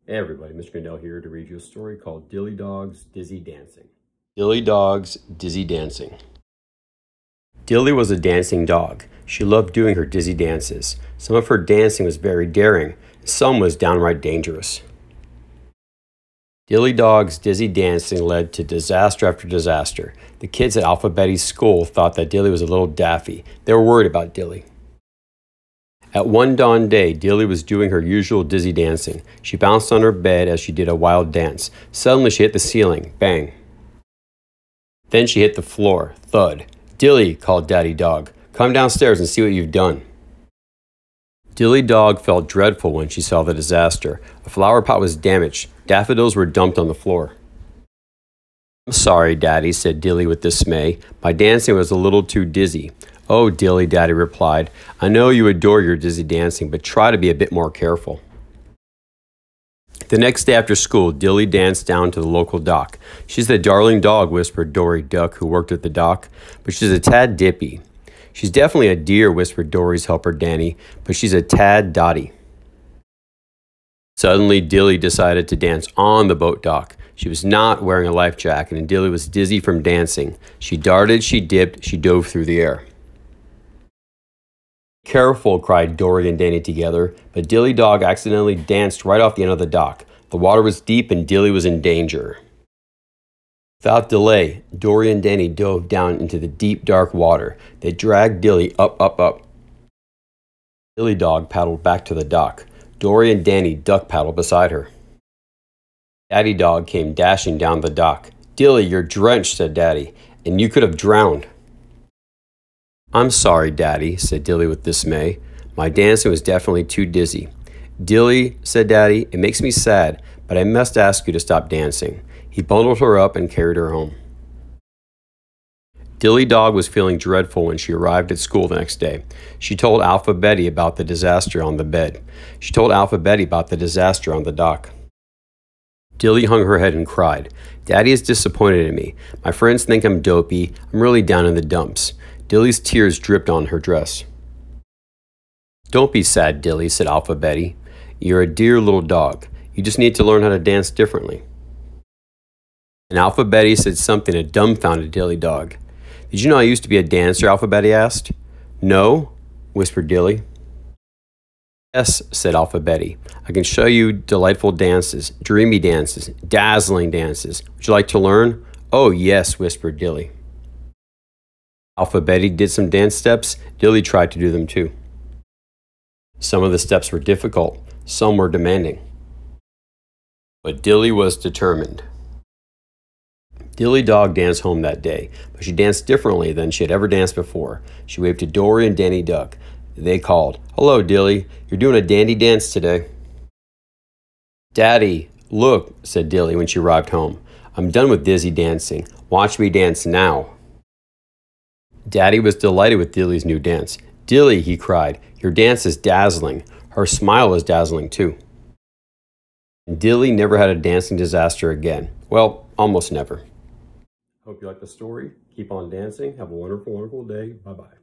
Hey everybody, Mr. Kindel here to read you a story called Dilly Dog's Dizzy Dancing. Dilly Dog's Dizzy Dancing. Dilly was a dancing dog. She loved doing her dizzy dances. Some of her dancing was very daring, some was downright dangerous. Dilly Dog's dizzy dancing led to disaster after disaster. The kids at Alphabet's school thought that Dilly was a little daffy. They were worried about Dilly. At one dawn day, Dilly was doing her usual dizzy dancing. She bounced on her bed as she did a wild dance. Suddenly she hit the ceiling. Bang. Then she hit the floor. Thud. "Dilly," called Daddy Dog. "Come downstairs and see what you've done." Dilly Dog felt dreadful when she saw the disaster. A flower pot was damaged. Daffodils were dumped on the floor. "I'm sorry, Daddy," said Dilly with dismay. "My dancing was a little too dizzy." "Oh, Dilly," Daddy replied, "I know you adore your dizzy dancing, but try to be a bit more careful." The next day after school, Dilly danced down to the local dock. "She's the darling dog," whispered Dory Duck, who worked at the dock, "but she's a tad dippy." "She's definitely a dear," whispered Dory's helper Danny, "but she's a tad dotty." Suddenly, Dilly decided to dance on the boat dock. She was not wearing a life jacket, and Dilly was dizzy from dancing. She darted, she dipped, she dove through the air. "Careful," cried Dory and Danny together, but Dilly Dog accidentally danced right off the end of the dock. The water was deep and Dilly was in danger. Without delay, Dory and Danny dove down into the deep, dark water. They dragged Dilly up, up, up. Dilly Dog paddled back to the dock. Dory and Danny duck paddled beside her. Daddy Dog came dashing down the dock. "Dilly, you're drenched," said Daddy, "and you could have drowned." "I'm sorry, Daddy," said Dilly with dismay. "My dancing was definitely too dizzy." "Dilly," said Daddy, "it makes me sad, but I must ask you to stop dancing." He bundled her up and carried her home. Dilly Dog was feeling dreadful when she arrived at school the next day. She told Alphabet about the disaster on the bed. She told Alphabet about the disaster on the dock. Dilly hung her head and cried. "Daddy is disappointed in me. My friends think I'm dopey. I'm really down in the dumps." Dilly's tears dripped on her dress. "Don't be sad, Dilly," said Alphabet. "You're a dear little dog. You just need to learn how to dance differently." And Alphabet said something that dumbfounded Dilly Dog. "Did you know I used to be a dancer?" Alphabet asked. "No?" whispered Dilly. "Yes," said Alphabet. "I can show you delightful dances, dreamy dances, dazzling dances. Would you like to learn?" "Oh, yes," whispered Dilly. Alphabet did some dance steps. Dilly tried to do them too. Some of the steps were difficult, some were demanding. But Dilly was determined. Dilly Dog danced home that day, but she danced differently than she had ever danced before. She waved to Dory and Danny Duck. They called, "Hello, Dilly, you're doing a dandy dance today." "Daddy, look," said Dilly when she arrived home. "I'm done with dizzy dancing. Watch me dance now." Daddy was delighted with Dilly's new dance. "Dilly," he cried, "your dance is dazzling." Her smile was dazzling too. And Dilly never had a dancing disaster again. Well, almost never. Hope you like the story. Keep on dancing. Have a wonderful, wonderful day. Bye-bye.